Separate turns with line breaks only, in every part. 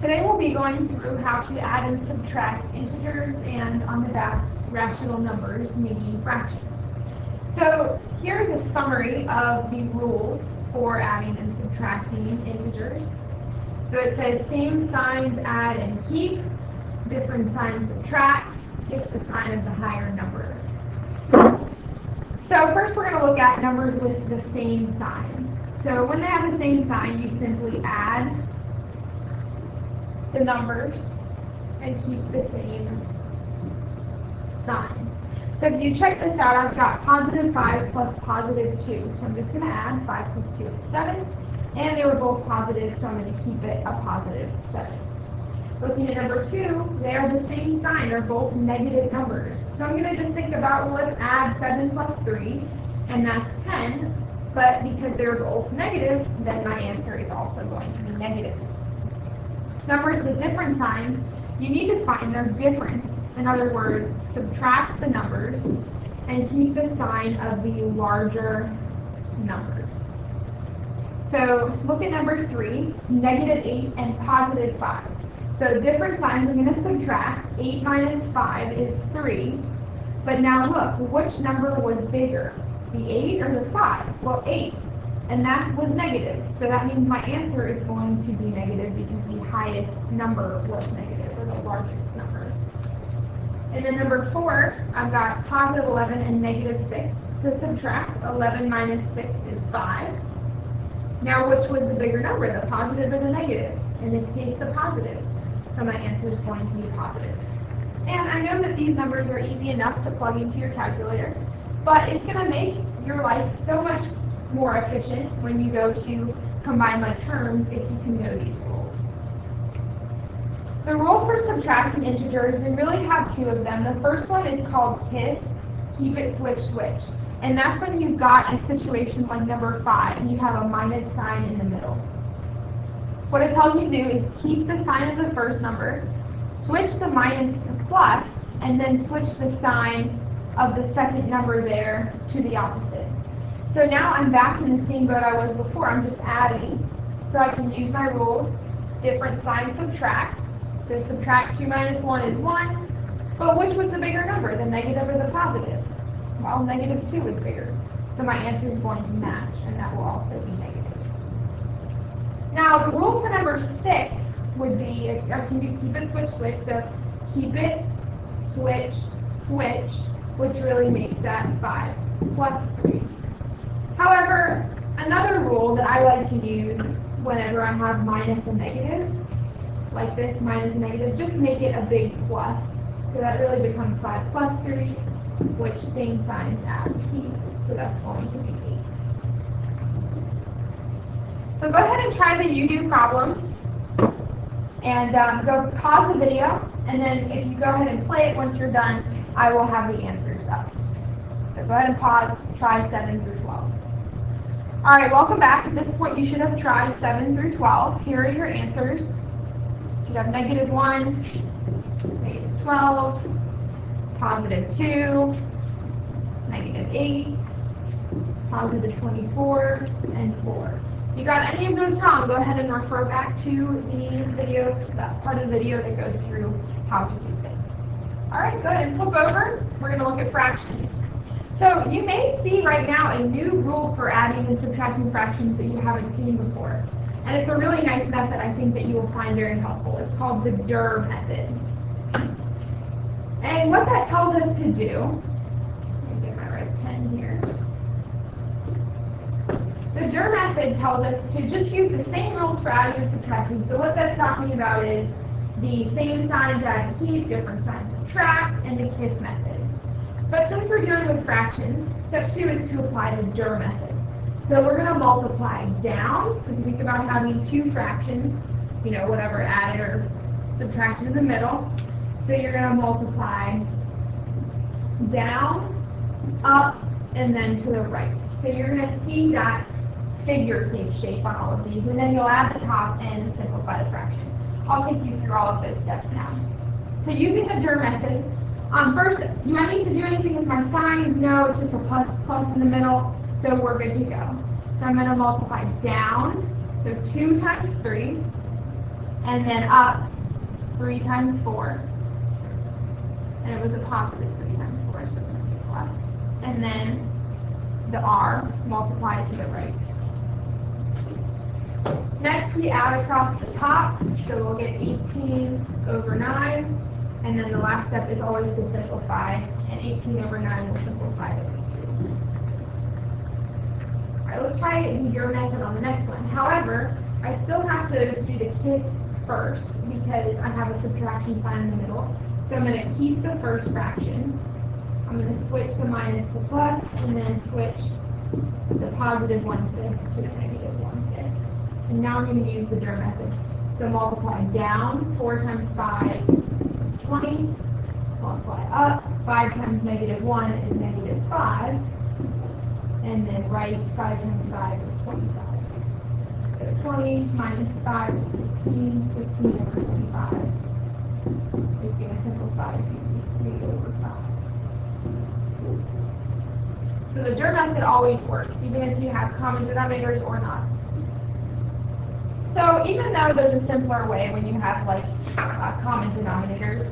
Today we'll be going through how to add and subtract integers and, on the back, rational numbers, making fractions. So here's a summary of the rules for adding and subtracting integers. So it says same signs add and keep, different signs subtract, if the sign of the higher number. So first we're going to look at numbers with the same signs. So when they have the same sign, you simply add the numbers and keep the same sign. So if you check this out, I've got positive 5 plus positive 2. So I'm just going to add 5 plus 2 is 7. And they were both positive, so I'm going to keep it a positive 7. Looking at number 2, they are the same sign. They're both negative numbers. So I'm going to just think about, well, let's add 7 plus 3, and that's 10. But because they're both negative, then my answer is also going to be negative. Numbers with different signs, you need to find their difference. In other words, subtract the numbers and keep the sign of the larger number. So look at number 3, negative 8 and positive 5. So different signs, I'm going to subtract. 8 minus 5 is 3. But now look, which number was bigger, the 8 or the 5? Well, 8. And that was negative. So that means my answer is going to be negative because the highest number was negative, or the largest number. And then number 4, I've got positive 11 and negative 6. So subtract. 11 minus 6 is 5. Now which was the bigger number, the positive or the negative? In this case, the positive. So my answer is going to be positive. And I know that these numbers are easy enough to plug into your calculator, but it's going to make your life so much more efficient when you go to combine like terms if you can know these rules. The rule for subtracting integers, we really have 2 of them. The first one is called KISS, keep it, switch, switch. And that's when you've got a situation like number 5 and you have a minus sign in the middle. What it tells you to do is keep the sign of the first number, switch the minus to plus, and then switch the sign of the second number there to the opposite. So now I'm back in the same boat I was before. I'm just adding. So I can use my rules. Different signs subtract. So subtract 2 minus 1 is 1. But which was the bigger number, the negative or the positive? Well, negative 2 is bigger. So my answer is going to match, and that will also be negative. Now, the rule for number 6 would be, keep it, switch, switch. So keep it, switch, switch, which really makes that 5 plus 3. However, another rule that I like to use whenever I have minus and negative, like this, minus and negative, just make it a big plus. So that really becomes 5 plus 3, which same signs add keep. So that's going to be 8. So go ahead and try the you-do problems. And go pause the video. And then if you go ahead and play it once you're done, I will have the answers up. So go ahead and pause, try 7 through 12. All right, welcome back. At this point, you should have tried 7 through 12. Here are your answers. You should have negative 1, negative 12, positive 2, negative 8, positive 24, and 4. If you got any of those wrong, go ahead and refer back to the video, that part of the video that goes through how to do this. All right, good. And flip over. We're going to look at fractions. So you may see right now a new rule for adding and subtracting fractions that you haven't seen before. And it's a really nice method I think that you will find very helpful. It's called the DER method. And what that tells us to do, let me get my right pen here. The DER method tells us to just use the same rules for adding and subtracting. So what that's talking about is the same signs add and keep, different signs subtract, and the KISS method. But since we're dealing with fractions, step 2 is to apply the DER method. So we're going to multiply down. So if you think about having 2 fractions, you know, whatever added or subtracted in the middle. So you're going to multiply down, up, and then to the right. So you're going to see that figure cake shape on all of these, and then you'll add the top and simplify the fraction. I'll take you through all of those steps now. So using the DER method, first, do I need to do anything with my signs? No, it's just a plus in the middle, so we're good to go. So I'm going to multiply down, so 2 times 3, and then up 3 times 4, and it was a positive 3 times 4, so it's going to be plus. And then the r multiplied to the right. Next, we add across the top, so we'll get 18 over 9, and then the last step is always to simplify, and 18 over 9 will simplify over 2. Alright, let's try your method on the next one. However, I still have to do the KISS first because I have a subtraction sign in the middle. So I'm going to keep the first fraction. I'm going to switch the minus to plus, and then switch the positive 1/5 to the negative 1/5. And now I'm going to use the DER method. So multiply down, 4 times 5 is 20. Multiply up, 5 times negative 1 is negative 5. And then right, 5 times 5 is 25. So 20 minus 5 is 15. 15 over 25 is going to simplify to 3 over 5. So the DER method always works, even if you have common denominators or not. So even though there's a simpler way when you have like common denominators,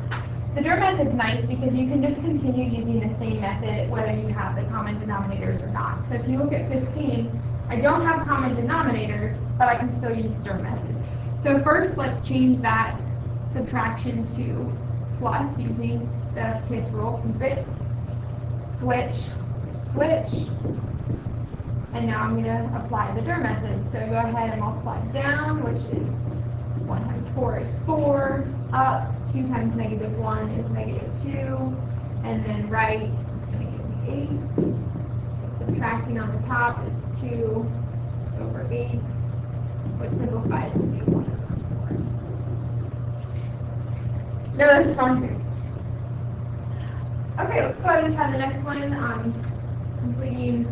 the DER method's nice because you can just continue using the same method whether you have the common denominators or not. So if you look at 15, I don't have common denominators, but I can still use the DER method. So first, let's change that subtraction to plus using the KISS rule. Keep it, switch, switch, and now I'm going to apply the DER method. So go ahead and multiply down, which is 1 times 4 is 4, up, 2 times negative 1 is negative 2, and then right is going to give me 8. So subtracting on the top is 2 over 8, which simplifies to be 1 over 4. No, that's fine. Okay, let's go ahead and try the next one. Completing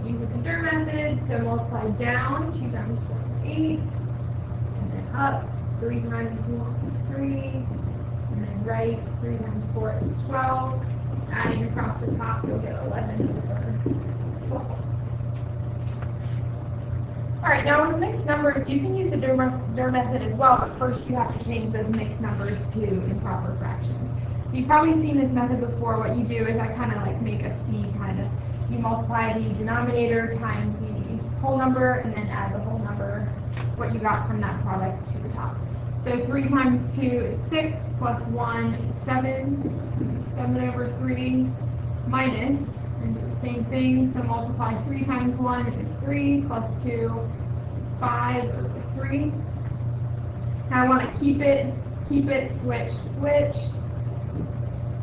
using the DER method. So multiply down, 2 times 4 is 8, and then up, 3 times 1 is 3, and then right, 3 times 4 is 12. Adding across the top, you'll get 11 over 12. Alright, now with mixed numbers, you can use the DER method as well, but first you have to change those mixed numbers to improper fractions. So you've probably seen this method before. What you do is I kind of like make a C kind of. You multiply the denominator times the whole number, and then add the whole number, what you got from that product, to the top. So 3 times 2 is 6, plus 1 is 7, 7 over 3, minus, and do the same thing, so multiply 3 times 1 is 3, plus 2 is 5 over 3. Now I want to keep it, switch, switch,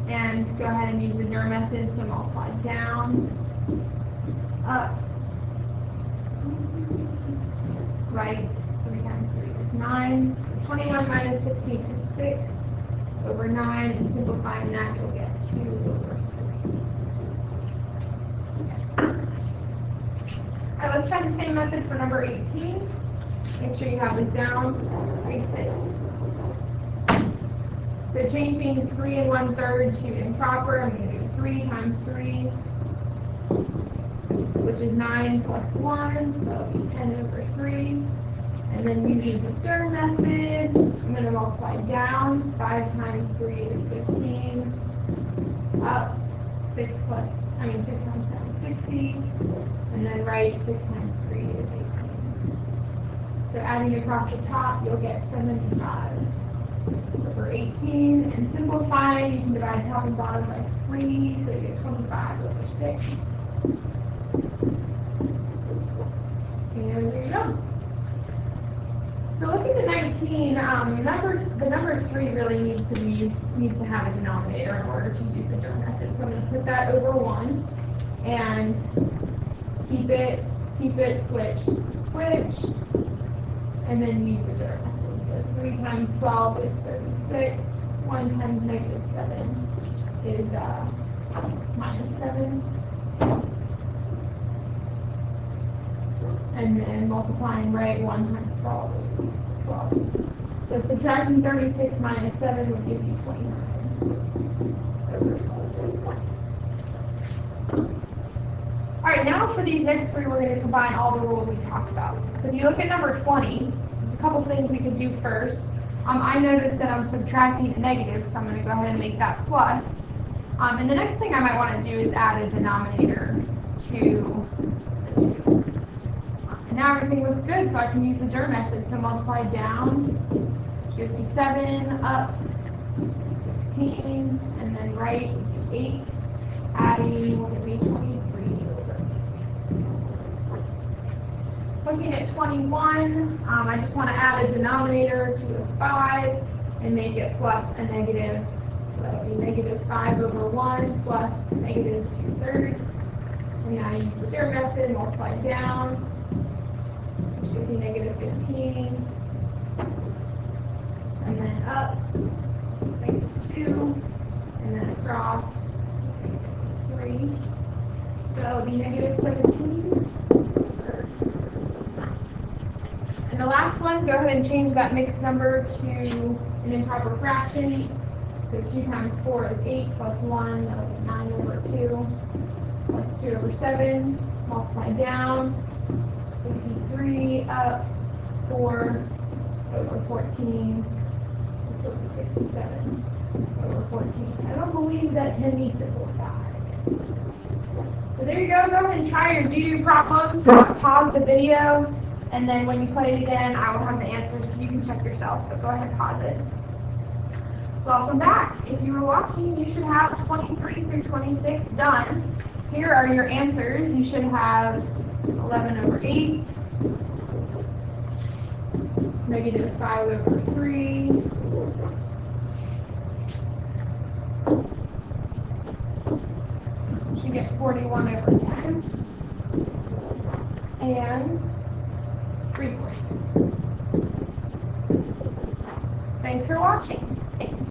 and go ahead and use the DER method, so multiply down, up, right, 3 times 3 is 9, so 21 minus 15 is 6 over 9, and simplifying that you'll get 2 over 3. Alright, let's try the same method for number 18. Make sure you have this down, 3, 6. So changing 3 1/3 to improper, I'm going to do 3 times 3, which is 9 plus 1, so that'll be 10 over 3. And then using the DER method, I'm going to multiply down, 5 times 3 is 15, up, 6 times 7 is 60, and then right, 6 times 3 is 18. So adding across the top, you'll get 75 over 18, and simplifying, you can divide top and bottom by 3, so you get 25 over 6. And there you go. So looking at 19, the number 3 really needs to have a denominator in order to use the DER method. So I'm going to put that over 1, and keep it, switch, switch, and then use the DER method. So 3 times 12 is 36. 1 times negative 7 is minus 7. And then multiplying right, 1 times 12 is 12. So subtracting 36 minus 7 would give you 29 over 12. Alright, now for these next 3, we're going to combine all the rules we talked about. So if you look at number 20, there's a couple things we could do first. I noticed that I'm subtracting a negative, so I'm going to go ahead and make that plus. And the next thing I might want to do is add a denominator to the 2. And now everything looks good, so I can use the DIR method. So multiply down gives me 7, up 16, and then right 8, adding, what would be 23 over. Looking at 21, I just want to add a denominator to a 5 and make it plus a negative. So that would be negative 5 over 1 plus negative 2/3. And now I use the DIR method, multiply down, which gives me negative 15. And then up, negative 2, and then across, 3. So that would be negative 17. And the last one, go ahead and change that mixed number to an improper fraction. So 2 times 4 is 8 plus 1, that would be 9 over 2, plus 2 over 7, multiply down, 63 up, 4 over 14, which will be 67 over 14. I don't believe that 10 meets it with 5. So there you go. Go ahead and try your do problems. Pause the video, and then when you play it again, I will have the answers so you can check yourself. But go ahead and pause it. Welcome back. If you were watching, you should have 23 through 26 done. Here are your answers. You should have 11 over 8, negative 5 over 3, you get 41 over 10, and 3 points. Thanks for watching.